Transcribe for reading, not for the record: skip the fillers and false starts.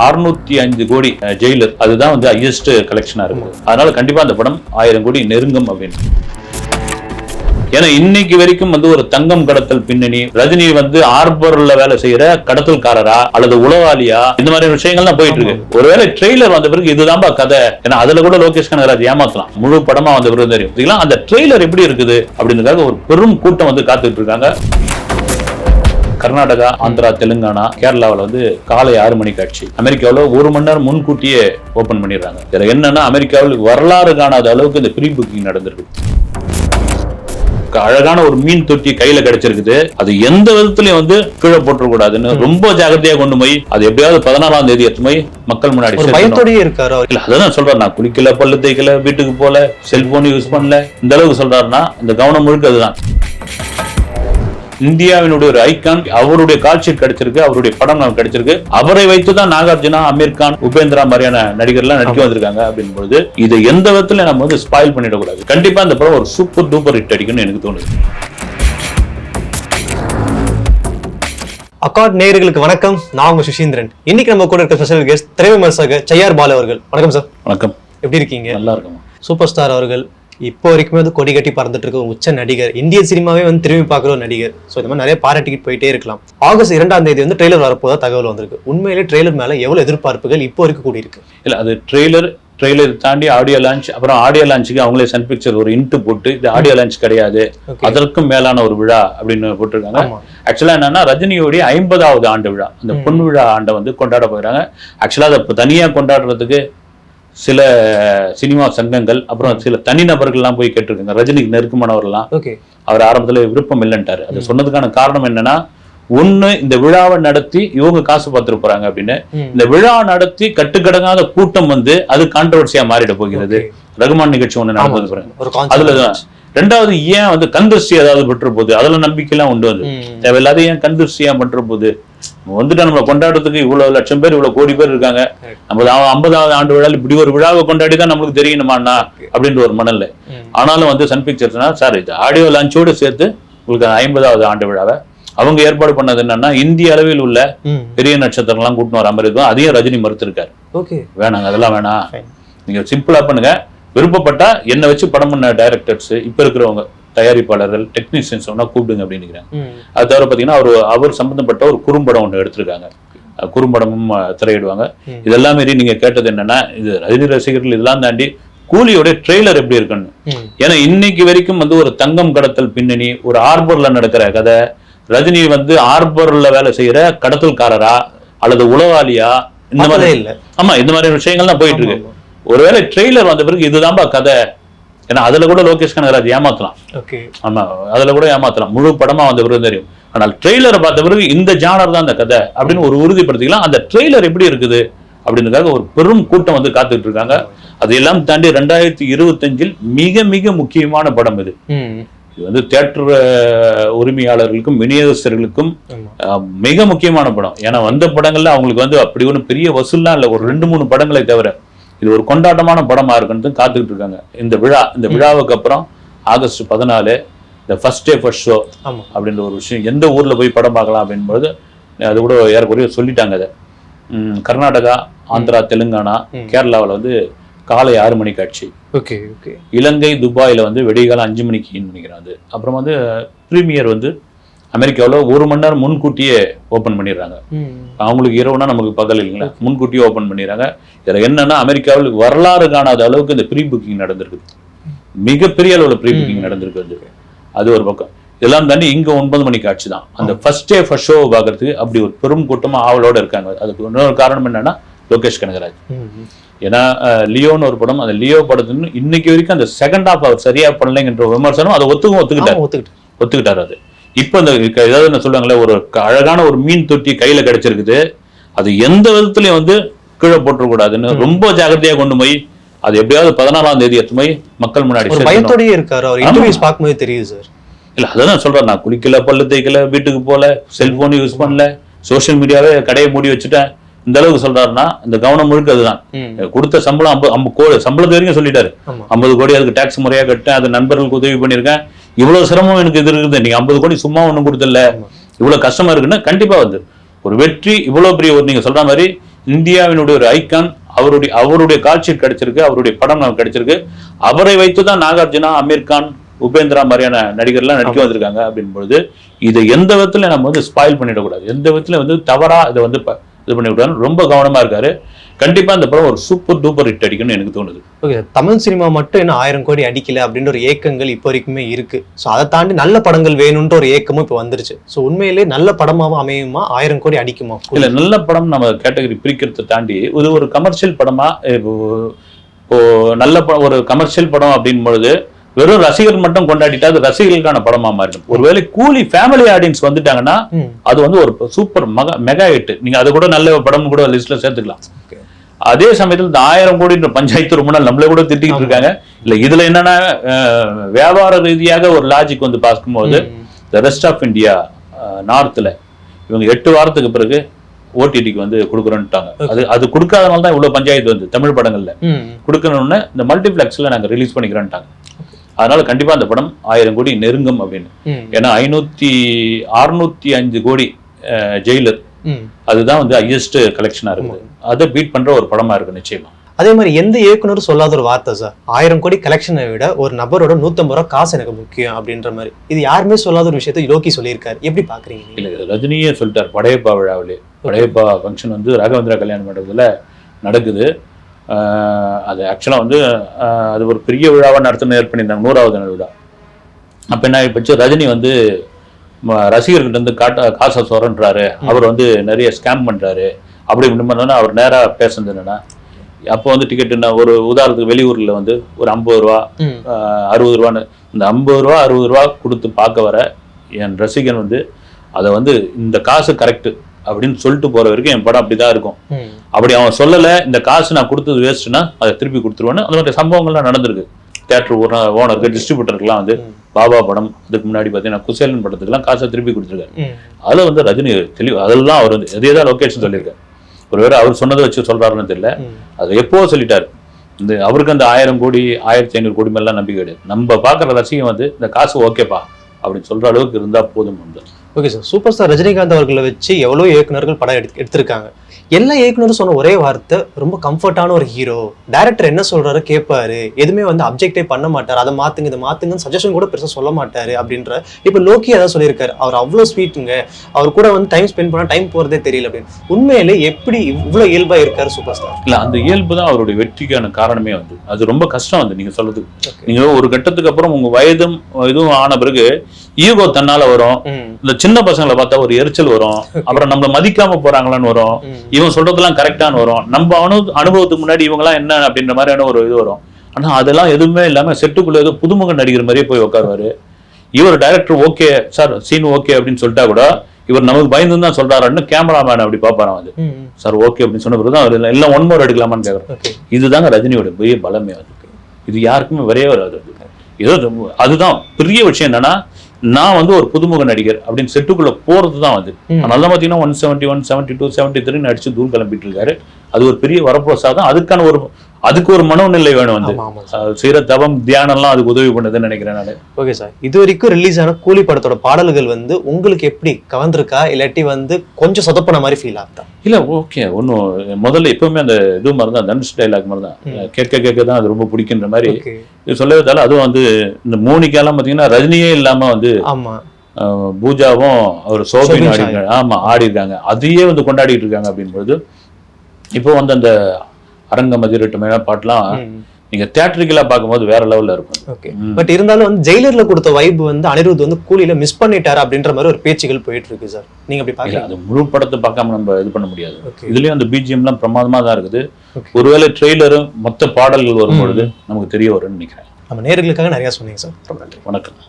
605 கோடி ஜெயிலர், அதுதான் வந்து ஹையஸ்ட் கலெக்ஷனா இருக்கு. அதனால கண்டிப்பா அந்த படம் 1000 கோடி நெருங்கும் அப்படின்னு. ஏன்னா இன்னைக்கு வரைக்கும் வந்து ஒரு தங்கம் கடத்தல் பின்னணி, ரஜினி வந்து ஆர்பர்ல வேலை செய்யற கடத்தல்காரரா அல்லது உளவாளியா, இந்த மாதிரி விஷயங்கள் தான் போயிட்டு இருக்கு. ஒருவேளை ட்ரெய்லர் வந்த பிறகு இதுதான்பா கதை, ஏன்னா அதுல கூட லோகேஷ் கனகராஜ் ஏமாத்தலாம், முழு படமா வந்த பிறகு தெரியும். அந்த ட்ரெய்லர் எப்படி இருக்குது அப்படின்றதுக்காக ஒரு பெரும் கூட்டம் வந்து காத்துட்டு இருக்காங்க. கர்நாடகா, ஆந்திரா, தெலுங்கானா, கேரளாவில் வந்து காலை 6 மணி காட்சி. அமெரிக்காவில் 1 மணி நேரம் முன்கூட்டியே ஓபன் பண்ணிடுறாங்க. இதுல என்னன்னா, அமெரிக்காவில் வரலாறு காணாத அளவுக்கு இந்த ப்ரீ புக்கிங் நடந்திருக்கு. அழகான ஒரு மீன் தொட்டி கையில கிடைச்சிருக்குது, அது எந்த விதத்திலயும் வந்து கீழே போட்டுறக்கூடாதுன்னு ரொம்ப ஜாகிரதையா கொண்டு போய் அது எப்படியாவது 16ஆம் தேதி எடுத்து போய் மக்கள் முன்னாடி பயத்தோடய இருக்காரு. இல்ல அதான் சொல்றாரு, நான் குளிக்கல, பல்லு தேய்க்கல, வீட்டுக்கு போல, செல்போன் யூஸ் பண்ணல, இந்த அளவுக்கு சொல்றாருன்னா இந்த கவனம் முழுக்க அதுதான். இந்தியாவினுடைய ஒரு ஐகான், அவருடைய காட்சி கிடைச்சிருக்கு, அவருடைய படம் கிடைச்சிருக்கு. அவரை வைத்துதான் நாகார்ஜுனா, அமீர் கான், உபேந்திரா மாதிரியான நடிகர்லாம் நடிக்க வந்திருக்காங்க அப்படின்போது இதை எந்த விதத்துல நம்ம வந்து ஸ்பாயில் பண்ணிடக்கூடாது. கண்டிப்பா இந்த படம் ஒரு சூப்பர் டூப்பர் ஹிட் அடிக்கும்னு எனக்கு தோணுது. அக்கார்ட் நேயர்களுக்கு வணக்கம், நான் உங்க சுஷீந்திரன். இன்னைக்கு நம்ம கூட இருக்க ஸ்பெஷல் கெஸ்ட் திரைவிமர்சகர் செய்யார் பாலு அவர்கள். வணக்கம் சார். வணக்கம். எப்படி இருக்கீங்க? நல்லா இருக்கும். சூப்பர் ஸ்டார் அவர்கள் இப்போ வரைக்குமே வந்து கொடி கட்டி பறந்துட்டு இருக்க உச்ச நடிகர், இந்திய சினிமாவே வந்து திரும்பி பார்க்குற ஒரு நடிகர். ஸோ இந்த மாதிரி நிறைய பாராட்டிக்கிட்டு போயிட்டே இருக்கலாம். ஆகஸ்ட் 2ஆம் தேதி வந்து ட்ரெய்லர் வரப்போதா தகவல் வந்திருக்கு. உண்மையிலே ட்ரெய்லர் மேல எவ்வளவு எதிர்பார்ப்புகள் இப்போ வரைக்கும் கூடி இருக்கு? இல்ல அது ட்ரெய்லர் தாண்டி ஆடியோ லான்ச், அப்புறம் ஆடியோ லான்ச்சுக்கு அவங்களே சன் பிக்சர் ஒரு இன்ட்டு போட்டு இது ஆடியோ லான்ச் கிடையாது, அதற்கும் மேலான ஒரு விழா அப்படின்னு போட்டிருக்காங்க. ஆக்சுவலா என்னன்னா, ரஜினியோடைய 50வது ஆண்டு விழா, அந்த பொன் விழா ஆண்டை வந்து கொண்டாட போகிறாங்க. ஆக்சுவலா அதை தனியா கொண்டாடுறதுக்கு சில சினிமா சங்கங்கள், அப்புறம் சில தனிநபர்கள்லாம் போய் கேட்டிருக்காங்க. ரஜினிக்கு நெருக்கமானவர்கள்லாம் அவர் ஆரம்பத்துல விருப்பம் இல்லைன்ட்டாரு. அது சொன்னதுக்கான காரணம் என்னன்னா, ஒண்ணு இந்த விழாவை நடத்தி இவங்க காசு பார்த்துட்டு போறாங்க அப்படின்னு. இந்த விழா நடத்தி கட்டுக்கடங்காத கூட்டம் வந்து அது கான்ட்ரவர்சியா மாறிட போகிறது. ரகுமான் நிகழ்ச்சி ஒண்ணு நடந்தது பாருங்க, அதுலதான். ரெண்டாவது, ஏன் வந்து கண்திருஷ்டி ஏதாவது பற்ற போகுது, அதுல நம்பிக்கைலாம் உண்டு வந்து தேவையில்லாத ஏன் கண்திருஷ்டியா பற்ற போகுது. வந்துட்டு நம்ம கொண்டாடுறதுக்கு இவ்வளவு லட்சம் பேர், இவ்வளவு கோடி பேர் இருக்காங்க, நம்ம 50வது ஆண்டு விழா இப்படி ஒரு விழாவை கொண்டாடி தான் நம்மளுக்கு தெரியணுமாண்ணா அப்படின்ற ஒரு மனல்ல. ஆனாலும் வந்து சன் பிக்சர்ஸ்னா, சார் இது ஆடியோ லான்ச்சோடு சேர்த்து உங்களுக்கு 50வது ஆண்டு விழாவை அவங்க ஏற்பாடு பண்ணது என்னன்னா, இந்திய அளவில் உள்ள பெரிய நட்சத்திரங்கள்லாம் கூட்டின்னு வர மாதிரி இருக்கும். அதையும் ரஜினி மறுத்திருக்காரு. வேணாங்க, அதெல்லாம் வேணாம், நீங்க சிம்பிளா பண்ணுங்க, விருப்பப்பட்டா என்னை வச்சு படம் பண்ண டைரக்டர்ஸ், இப்ப இருக்கிறவங்க தயாரிப்பாளர்கள், டெக்னீஷியன்ஸ் ஒன்னா கூப்பிடுங்க அப்படின்னு. அது தவிர பாத்தீங்கன்னா அவர் சம்பந்தப்பட்ட ஒரு குறும்படம் ஒண்ணு எடுத்திருக்காங்க, குறும்படமும் திரையிடுவாங்க. இதெல்லாம் மாரி நீங்க கேட்டது என்னன்னா, இது ரஜினி ரசிகர்கள் இதெல்லாம் தாண்டி கூலியோட ட்ரெய்லர் எப்படி இருக்குன்னு. ஏன்னா இன்னைக்கு வரைக்கும் வந்து ஒரு தங்கம் கடத்தல் பின்னணி, ஒரு ஆர்பர்ல நடக்கிற கதை, ரஜினி வந்து ஆர்பர்ல வேலை செய்யற கடத்தல்காரரா அல்லது உளவாளியா, இந்த மாதிரி இல்ல. ஆமா, இந்த மாதிரி விஷயங்கள் தான் போயிட்டு இருக்கு. ஒருவேளை ட்ரெய்லர் வந்த பிறகு இதுதான்பா கதை, ஏன்னா அதுல கூட லோகேஷ் கனகராஜ் ஏமாத்தலாம். ஆமா, அதுல கூட ஏமாத்தலாம், முழு படமா வந்த பிறகு தெரியும். ஆனால் ட்ரெய்லரை பார்த்த பிறகு இந்த ஜானர் தான் அந்த கதை அப்படின்னு ஒரு உறுதிப்படுத்திக்கலாம். அந்த ட்ரெய்லர் எப்படி இருக்குது அப்படின்றதுக்காக ஒரு பெரும் கூட்டம் வந்து காத்துட்டு இருக்காங்க. அதையெல்லாம் தாண்டி 2025 மிக மிக முக்கியமான படம் இது. இது வந்து தியேட்டர் உரிமையாளர்களுக்கும் விநியோகஸ்தர்களுக்கும் மிக முக்கியமான படம். ஏன்னா வந்த படங்கள்ல அவங்களுக்கு வந்து அப்படி ஒன்றும் பெரிய வசூல்லாம் இல்லை, ஒரு 2-3 படங்களை தவிர இது ஒரு கொண்டாட்டமான படமா இருக்குன்னு காத்துக்கிட்டு இருக்காங்க. இந்த விழாவுக்கு அப்புறம் ஆகஸ்ட் 14 இந்த ஃபர்ஸ்ட் டே ஃபர்ஸ்ட் ஷோ அப்படின்ற ஒரு விஷயம், எந்த ஊர்ல போய் படம் பார்க்கலாம் அப்படின்போது அது கூட ஏறக்குறைய சொல்லிட்டாங்க. அதை கர்நாடகா, ஆந்திரா, தெலுங்கானா, கேரளாவில் வந்து காலை 6 மணி காட்சி. இலங்கை, துபாயில வந்து வெடிகாலம் 5 மணிக்கு நினைக்கிறாங்க. அப்புறம் வந்து பிரீமியர் வந்து அமெரிக்காவில் 1 மணி நேரம் முன்கூட்டியே ஓபன் பண்ணிடுறாங்க. அவங்களுக்கு இரவுனா நமக்கு பகல் இல்லைங்களா, முன்கூட்டியே ஓபன் பண்ணிடுறாங்க. இதுல என்னன்னா, அமெரிக்காவில் வரலாறு காணாத அளவுக்கு இந்த ப்ரீ புக்கிங் நடந்திருக்கு, மிகப்பெரிய அளவில் ப்ரீ புக்கிங் நடந்திருக்கு. அது ஒரு பக்கம். இதெல்லாம் தாண்டி இங்க 9 மணி காட்சி தான். அந்த ஃபர்ஸ்ட் டே ஃபர்ஸ்ட் ஷோ பார்க்கறதுக்கு அப்படி ஒரு பெரும் கூட்டமா ஆவலோட இருக்காங்க. அதுக்கு இன்னொரு காரணம் என்னன்னா, லோகேஷ் கனகராஜ். ஏன்னா லியோன்னு ஒரு படம், அந்த லியோ படத்துக்கு இன்னைக்கு வரைக்கும் அந்த செகண்ட் ஹாஃப் அவர் சரியா பண்ணலைங்கிற விமர்சனம் அதை ஒத்துக்கிட்டாரு. அது இப்ப இந்த ஏதாவது சொல்லுவாங்களே, ஒரு அழகான ஒரு மீன் தொட்டி கையில கிடைச்சிருக்குது, அது எந்த விதத்திலயும் வந்து கீழே போட்டுறக்கூடாதுன்னு ரொம்ப ஜாகிரதையா கொண்டு போய் அது எப்படியாவது 16ஆம் தேதி எடுத்து போய் மக்கள் முன்னாடி பயத்தோடயே இருக்காரு. அவர் இன்டர்வியூஸ் பார்க்கும்போது தெரியுது சார். இல்ல அதான் சொல்றேன், நான் குளிக்கல, பல்லு தேய்க்கல, வீட்டுக்கு போல, செல்போன் யூஸ் பண்ணல, சோசியல் மீடியாவே கடையை மூடி வச்சுட்டேன், இந்த அளவுக்கு சொல்றாருன்னா இந்த கவனம் முழுக்க அதுதான். கொடுத்த சம்பளம் 50 கோடி சம்பளத்து வரைக்கும் சொல்லிட்டாரு. 50 கோடி அதுக்கு டாக்ஸ் முறையா கட்டேன், அது நண்பர்களுக்கு உதவி பண்ணிருக்கேன், இவ்வளவு சிரமம் எனக்கு இது இருக்குது, நீங்க 50 கோடி சும்மா ஒண்ணும் கொடுத்தல, இவ்வளவு கஷ்டமா இருக்குன்னா கண்டிப்பா வந்து ஒரு வெற்றி, இவ்வளவு பெரிய ஒரு நீங்க சொல்ற மாதிரி இந்தியாவினுடைய ஒரு ஐக்கான், அவருடைய காட்சி கிடைச்சிருக்கு, அவருடைய படம் நமக்கு கிடைச்சிருக்கு. அவரை வைத்துதான் நாகார்ஜுனா, அமீர் கான், உபேந்திரா மாதிரியான நடிகர்லாம் நடிக்க வந்திருக்காங்க. அப்படின் பொழுது இதை எந்த விதத்துல நம்ம வந்து ஸ்பாயில் பண்ணிடக்கூடாது, எந்த விதத்துல வந்து தவறா இதை வந்து இது பண்ணிவிடாது, ரொம்ப கவனமா இருக்காரு. கண்டிப்பா இந்த படம் ஒரு சூப்பர் டூப்பர் ஹிட் அடிக்கும்னு எனக்கு தோணுது. ஓகே, தமிழ் சினிமா மட்டும் இன்னும் 1000 கோடி அடிக்கல அப்படின்ற ஒரு ஏக்கங்கள் இப்போ வரைக்குமே இருக்கு. ஸோ அதை தாண்டி நல்ல படங்கள் வேணும்ன்ற ஒரு ஏக்கமும் இப்போ வந்துருச்சு. ஸோ உண்மையிலே நல்ல படமாவும் அமையுமா, 1000 கோடி அடிக்குமா? இல்ல, நல்ல படம் நம்ம கேட்டகரி பிரிக்கிறத தாண்டி இது ஒரு கமர்ஷியல் படமா, இப்போ நல்ல ஒரு கமர்ஷியல் படம் அப்படின் பொழுது வெறும் ரசிகர் மட்டும் கொண்டாடிட்டா அது ரசிகர்களுக்கான படமா மாறிடும். ஒருவேளை கூலி ஃபேமிலி ஆடியன்ஸ் வந்துட்டாங்கன்னா அது வந்து ஒரு சூப்பர் மெகா ஹிட். நீங்க அது கூட நல்ல படம் கூட லிஸ்ட்ல சேர்த்துக்கலாம். அதே சமயத்தில் இந்த 1000 கோடின்ற பஞ்சாயத்து ரொம்ப நாள் நம்மளே கூட திட்டிட்டு இருக்காங்க. இல்ல இதுல என்னன்னா வியாபார ரீதியாக ஒரு லாஜிக் வந்து பார்க்கும்போது த ரெஸ்ட் ஆஃப் இந்தியா நார்த்ல இவங்க 8 வாரத்துக்கு பிறகு ஓடிடிக்கு வந்து கொடுக்குறோன்ட்டாங்க. அது கொடுக்காதனால தான் இவ்வளவு பஞ்சாயத்து வந்து தமிழ் படங்கள்ல கொடுக்கணும்னு இந்த மல்டிபிளெக்ஸ்ல நாங்க ரிலீஸ் பண்ணிக்கிறோன்ட்டாங்க. அதனால கண்டிப்பா அந்த படம் 1000 கோடி நெருங்கும் அப்படின்னு. ஏன்னா 605 கோடி ஜெயிலர், அதுதான் வந்து ஹையஸ்ட் கலெக்ஷனா இருக்குது. அதை பீட் பண்ற ஒரு படமா இருக்கு நிச்சயமா. அதே மாதிரி எந்த இயக்குனரும் சொல்லாத ஒரு வார்த்தை சார், 1000 கோடி கலெக்ஷனை விட ஒரு நபரோட 150 ரூபா காசு எனக்கு முக்கியம் அப்படின்ற மாதிரி. இது யாருமே சொல்லாத ஒரு விஷயத்தை லோகி சொல்லியிருக்காரு. எப்படி பாக்குறீங்க? இல்ல, ரஜினியே சொல்லிட்டார். படையப்பா விழாவிலே, படையப்பா ஃபங்க்ஷன் வந்து ராகவேந்திரா கல்யாண மண்டபத்துல நடக்குது. அது ஆக்சுவலாக வந்து அது ஒரு பெரிய விழாவாக நடத்தணும் ஏற்பபண்ணியிருந்தாங்க, 100வது நாள் விழா. அப்போ என்ன ஆகிப்போச்சு, ரஜினி வந்து ரசிகர்கிட்ட இருந்து காசை சொரன்றாரு, அவர் வந்து நிறைய ஸ்கேம் பண்ணுறாரு அப்படி இப்படின்னு அவர் நேராக பேசுனது என்னன்னா, அப்போ வந்து டிக்கெட்டுன்னா ஒரு உதாரணத்துக்கு வெளியூரில் வந்து ஒரு 50 ரூபா 60 ரூபான்னு, இந்த 50 ரூபா 60 ரூபா கொடுத்து பார்க்க வர என் ரசிகன் வந்து அதை வந்து இந்த காசு கரெக்டு அப்படின்னு சொல்லிட்டு போற வரைக்கும் என் படம் அப்படிதான் இருக்கும். அப்படி அவன் சொல்லல, இந்த காசு நான் கொடுத்தது வேஸ்ட்னா அதை திருப்பி கொடுத்துருவேன்னு அந்த மாதிரி சம்பவங்கள்லாம் நடந்திருக்கு. தியேட்டர் ஓனருக்கு, டிஸ்ட்ரிபியூட்டருக்குலாம் வந்து பாபா படம், அதுக்கு முன்னாடி பார்த்தீங்கன்னா குசேலன் படத்துக்குலாம் காசை திருப்பி கொடுத்துருக்காரு. அதில் வந்து ரஜினி தெளிவு, அதெல்லாம் அவர் வந்து எதையதான் லொகேஷன் சொல்லியிருக்காரு. ஒருவேளை அவர் சொன்னதை வச்சு சொல்றாருன்னு தெரியல, அதை எப்போ சொல்லிட்டாரு. இந்த அவருக்கு அந்த 1000 கோடி 1500 கோடி மேலாம் நம்பிக்கை கிடையாது. நம்ம பார்க்குற ரசிகம் வந்து இந்த காசு ஓகேப்பா அப்படின்னு சொல்ற அளவுக்கு இருந்தா போதும். Okay sir, super star Rajinikanth அவர்களை வச்சு எவ்வளவு இயக்குநர்கள் படம் எடுத்திருக்காங்க. எல்லா இயக்குனரும் சொன்ன ஒரே வார்த்தை, ரொம்ப கம்ஃபர்டான ஒரு ஹீரோ, டைரக்டர் என்ன சொல்றாரு கேட்பாரு, எதுவுமே வந்து அப்ஜெக்டே பண்ண மாட்டார், அதை மாத்துங்க இதை மாத்துங்கன்னு சஜஷன் கூட பெருசாக சொல்ல மாட்டாரு அப்படின்ற. இப்போ லோக்கி அதான் சொல்லியிருக்காரு, அவர் அவ்வளோ ஸ்வீட்டுங்க, அவர் கூட வந்து டைம் ஸ்பெண்ட் பண்ணா டைம் போறதே தெரியல அப்படின்னு. உண்மையிலே எப்படி இவ்வளோ இயல்பா இருக்காரு சூப்பர் ஸ்டார்? இல்ல, அந்த இயல்பு தான் அவருடைய வெற்றிக்கான காரணமே வந்து. அது ரொம்ப கஷ்டம் வந்து நீங்க சொல்றது. நீங்க ஒரு கட்டத்துக்கு அப்புறம் உங்க வயதும் இதுவும் ஆன பிறகு ஈகோ தன்னால வரும். இந்த சின்ன பசங்களை பார்த்தா ஒரு எரிச்சல் வரும், அப்புறம் நம்மள மதிக்காம போறாங்களான்னு வரும், இவன் சொல்றதெல்லாம் கரெக்டான்னு வரும், நம்ம அனுபவத்துக்கு முன்னாடி இவங்கெல்லாம் என்ன அப்படின்ற மாதிரியான ஒரு இது வரும். ஆனா அதெல்லாம் எதுவுமே இல்லாம செட்டுக்குள்ள ஏதோ புதுமுக நடிகர் மாதிரியே போய் உட்காருவாரு. இவர் director okay sir scene okay அப்படின்னு சொல்லிட்டா கூட இவர் நமக்கு பயந்து தான் சொல்றாருன்னு கேமராமேன் அப்படி பாப்பாராம். அது சார் ஓகே அப்படின்னு சொன்ன பிறகுதான் அவர் எல்லாம் 1 மோர் எடுக்கலாமான்னு கேட்கறோம். இதுதாங்க ரஜினியோட பெரிய பலமே. அது இது யாருக்குமே வரையே வராது. ஏதோ அதுதான் பெரிய விஷயம். என்னன்னா நான் வந்து ஒரு புதுமுக நடிகர் அப்படின்னு செட்டுக்குள்ள போறதுதான் வந்து. அதனால பாத்தீங்கன்னா 171 72 73 அடிச்சு தூள் கிளம்பிட்டு இருக்காரு. அது ஒரு பெரிய வரப்பிரசாதம். அதுக்கு ஒரு மனோநிலை வேணும் வந்து. செய்யற தவம் தியானம் எல்லாம் அதுக்கு உதவி பண்ணுதுன்னு நினைக்கிறேன் நான். ஓகே சார், இது வரைக்கும் ரிலீஸ் ஆன கூலி படத்தோட பாடல்கள் வந்து உங்களுக்கு எப்படி கவர்ந்திருக்கா, இல்லாட்டி வந்து கொஞ்சம் சொதப்பன மாதிரி ஃபீல் ஆகுதா? இல்ல ஓகே, ஒன்னும் முதல்ல எப்பவுமே அந்த இது மாதிரி தான், தனுஷ் டைலாக் மாதிரி தான், கேட்க தான் அது ரொம்ப பிடிக்கின்ற மாதிரி சொல்லவே. அதுவும் வந்து இந்த மோனிக்காலாம் பாத்தீங்கன்னா ரஜினியே இல்லாம வந்து பூஜாவும் அவர் சோபின் ஆடி இருக்காங்க. ஆமா, ஆடி இருக்காங்க. அதையே வந்து கொண்டாடிட்டு இருக்காங்க அப்படின்போது இப்போ வந்து அந்த அரங்க மதிரட்டுமையான பாட்டுலாம் நீங்க தியேட்டரிக்கலா பார்க்கும்போது வேற லெவல்ல இருக்கும். ஓகே, பட் இருந்தாலும் வந்து ஜெயிலர்ல கொடுத்த வைப் வந்து அனிருத் வந்து கூலியில மிஸ் பண்ணிட்டாரு அப்படின்ற மாதிரி ஒரு பேச்சுகள் போயிட்டு இருக்கு சார். நீங்க அப்படி பாக்கல? அது முழு படத்தை பார்க்காம நம்ம இது பண்ண முடியாது. இதுலயும் அந்த பிஜிஎம் எல்லாம் பிரமாதமா தான் இருக்குது. ஒருவேளை ட்ரெய்லரும் மொத்த பாடல்கள் வரும்பொழுது நமக்கு தெரிய வரும்னு நினைக்கிறேன். நம்ம நேயர்களுக்காக நிறைய சொன்னீங்க சார். ரொம்ப நன்றி. வணக்கம்.